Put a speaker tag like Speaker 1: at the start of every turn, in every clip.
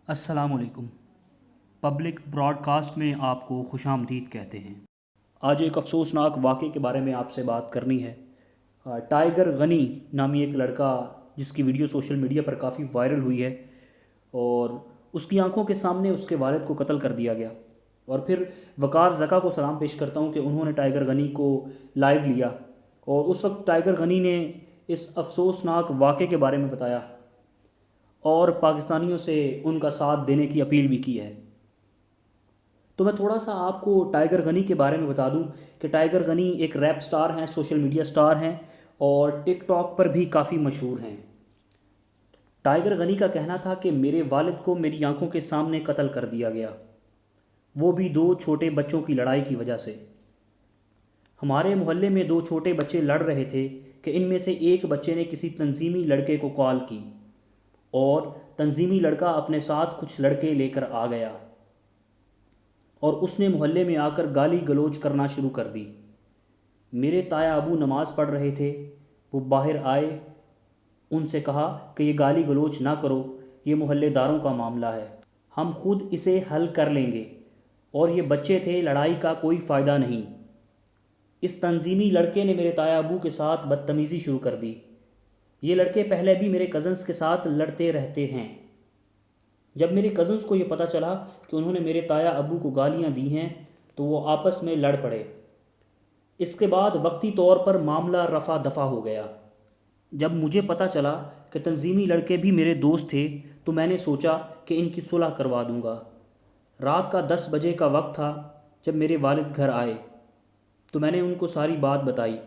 Speaker 1: السلام علیکم۔ Public Broad cost میں آپ کو خوش آمدید کہتے ہیں۔ آج ایک افسوسناک واقعے کے بارے میں آپ سے بات کرنی ہے۔ ٹائیگر غنی نامی ایک لڑکا جس کی ویڈیو سوشل میڈیا پر کافی وائرل ہوئی ہے اور اس کی آنکھوں کے سامنے اس کے والد کو قتل کر دیا گیا، اور پھر وقار زکا کو سلام پیش کرتا ہوں کہ انہوں نے ٹائیگر غنی کو لائیو لیا اور اس وقت ٹائیگر غنی نے اس افسوسناک واقعے کے بارے میں بتایا اور پاکستانیوں سے ان کا ساتھ دینے کی اپیل بھی کی ہے۔ تو میں تھوڑا سا آپ کو ٹائیگر غنی کے بارے میں بتا دوں کہ ٹائیگر غنی ایک ریپ سٹار ہیں، سوشل میڈیا سٹار ہیں اور ٹک ٹاک پر بھی کافی مشہور ہیں۔ ٹائیگر غنی کا کہنا تھا کہ میرے والد کو میری آنکھوں کے سامنے قتل کر دیا گیا، وہ بھی 2 چھوٹے بچوں کی لڑائی کی وجہ سے۔ ہمارے محلے میں 2 چھوٹے بچے لڑ رہے تھے کہ ان میں سے ایک بچے نے کسی تنظیمی لڑکے کو کال کی اور تنظیمی لڑکا اپنے ساتھ کچھ لڑکے لے کر آ گیا اور اس نے محلے میں آ کر گالی گلوچ کرنا شروع کر دی۔ میرے تایا ابو نماز پڑھ رہے تھے، وہ باہر آئے، ان سے کہا کہ یہ گالی گلوچ نہ کرو، یہ محلے داروں کا معاملہ ہے، ہم خود اسے حل کر لیں گے، اور یہ بچے تھے، لڑائی کا کوئی فائدہ نہیں۔ اس تنظیمی لڑکے نے میرے تایا ابو کے ساتھ بدتمیزی شروع کر دی۔ یہ لڑکے پہلے بھی میرے کزنز کے ساتھ لڑتے رہتے ہیں۔ جب میرے کزنز کو یہ پتہ چلا کہ انہوں نے میرے تایا ابو کو گالیاں دی ہیں تو وہ آپس میں لڑ پڑے۔ اس کے بعد وقتی طور پر معاملہ رفع دفع ہو گیا۔ جب مجھے پتہ چلا کہ تنظیمی لڑکے بھی میرے دوست تھے تو میں نے سوچا کہ ان کی صلح کروا دوں گا۔ رات کا 10 بجے کا وقت تھا جب میرے والد گھر آئے تو میں نے ان کو ساری بات بتائی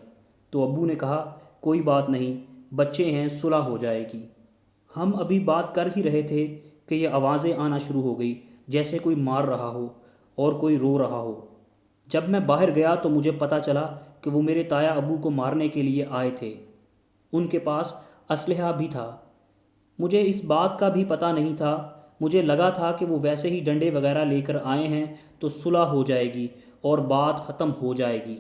Speaker 1: تو ابو نے کہا کوئی بات نہیں، بچے ہیں، صلح ہو جائے گی۔ ہم ابھی بات کر ہی رہے تھے کہ یہ آوازیں آنا شروع ہو گئی جیسے کوئی مار رہا ہو اور کوئی رو رہا ہو۔ جب میں باہر گیا تو مجھے پتہ چلا کہ وہ میرے تایا ابو کو مارنے کے لیے آئے تھے، ان کے پاس اسلحہ بھی تھا۔ مجھے اس بات کا بھی پتہ نہیں تھا، مجھے لگا تھا کہ وہ ویسے ہی ڈنڈے وغیرہ لے کر آئے ہیں تو صلح ہو جائے گی اور بات ختم ہو جائے گی،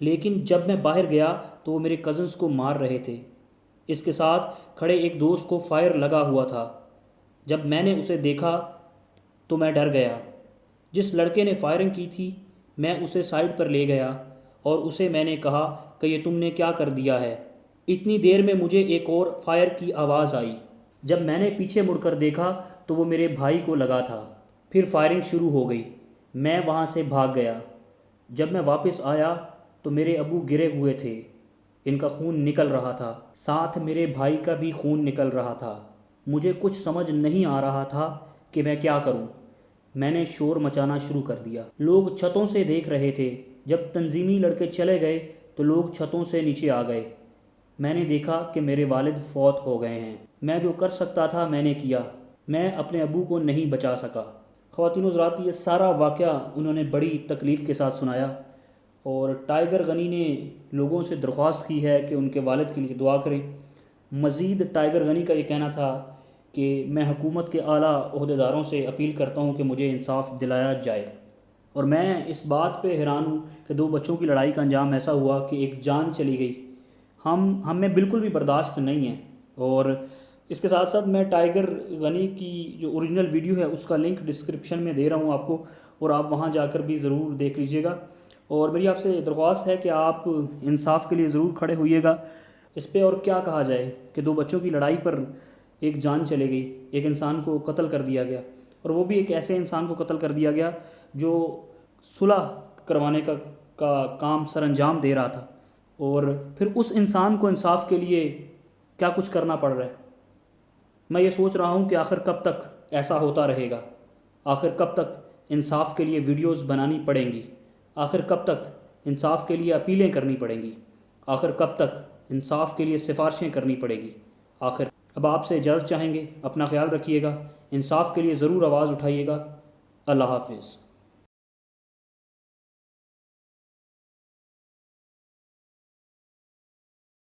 Speaker 1: لیکن جب میں باہر گیا تو وہ میرے کزنز کو مار رہے تھے۔ اس کے ساتھ کھڑے ایک دوست کو فائر لگا ہوا تھا۔ جب میں نے اسے دیکھا تو میں ڈر گیا۔ جس لڑکے نے فائرنگ کی تھی میں اسے سائیڈ پر لے گیا اور اسے میں نے کہا کہ یہ تم نے کیا کر دیا ہے۔ اتنی دیر میں مجھے ایک اور فائر کی آواز آئی۔ جب میں نے پیچھے مڑ کر دیکھا تو وہ میرے بھائی کو لگا تھا۔ پھر فائرنگ شروع ہو گئی، میں وہاں سے بھاگ گیا۔ جب میں واپس آیا تو میرے ابو گرے ہوئے تھے، ان کا خون نکل رہا تھا، ساتھ میرے بھائی کا بھی خون نکل رہا تھا۔ مجھے کچھ سمجھ نہیں آ رہا تھا کہ میں کیا کروں۔ میں نے شور مچانا شروع کر دیا۔ لوگ چھتوں سے دیکھ رہے تھے۔ جب تنظیمی لڑکے چلے گئے تو لوگ چھتوں سے نیچے آ گئے۔ میں نے دیکھا کہ میرے والد فوت ہو گئے ہیں۔ میں جو کر سکتا تھا میں نے کیا، میں اپنے ابو کو نہیں بچا سکا۔ خواتین و حضرات، یہ سارا واقعہ انہوں نے بڑی تکلیف کے ساتھ سنایا اور ٹائیگر غنی نے لوگوں سے درخواست کی ہے کہ ان کے والد کے لیے دعا کریں۔ مزید ٹائیگر غنی کا یہ کہنا تھا کہ میں حکومت کے اعلیٰ عہدیداروں سے اپیل کرتا ہوں کہ مجھے انصاف دلایا جائے، اور میں اس بات پہ حیران ہوں کہ 2 بچوں کی لڑائی کا انجام ایسا ہوا کہ ایک جان چلی گئی۔ ہم میں بالکل بھی برداشت نہیں ہے۔ اور اس کے ساتھ ساتھ میں ٹائیگر غنی کی جو اوریجنل ویڈیو ہے اس کا لنک ڈسکرپشن میں دے رہا ہوں آپ کو، اور آپ وہاں جا کر بھی ضرور دیکھ لیجیے گا، اور میری آپ سے درخواست ہے کہ آپ انصاف کے لیے ضرور کھڑے ہوئیے گا۔ اس پہ اور کیا کہا جائے کہ 2 بچوں کی لڑائی پر ایک جان چلے گئی، ایک انسان کو قتل کر دیا گیا، اور وہ بھی ایک ایسے انسان کو قتل کر دیا گیا جو صلح کروانے کا کام سر انجام دے رہا تھا، اور پھر اس انسان کو انصاف کے لیے کیا کچھ کرنا پڑ رہا ہے۔ میں یہ سوچ رہا ہوں کہ آخر کب تک ایسا ہوتا رہے گا، آخر کب تک انصاف کے لیے ویڈیوز بنانی پڑیں گی، آخر کب تک انصاف کے لیے اپیلیں کرنی پڑیں گی، آخر کب تک انصاف کے لیے سفارشیں کرنی پڑیں گی۔ آخر اب آپ سے اجازت چاہیں گے، اپنا خیال رکھیے گا، انصاف کے لیے ضرور آواز اٹھائیے گا۔ اللہ حافظ۔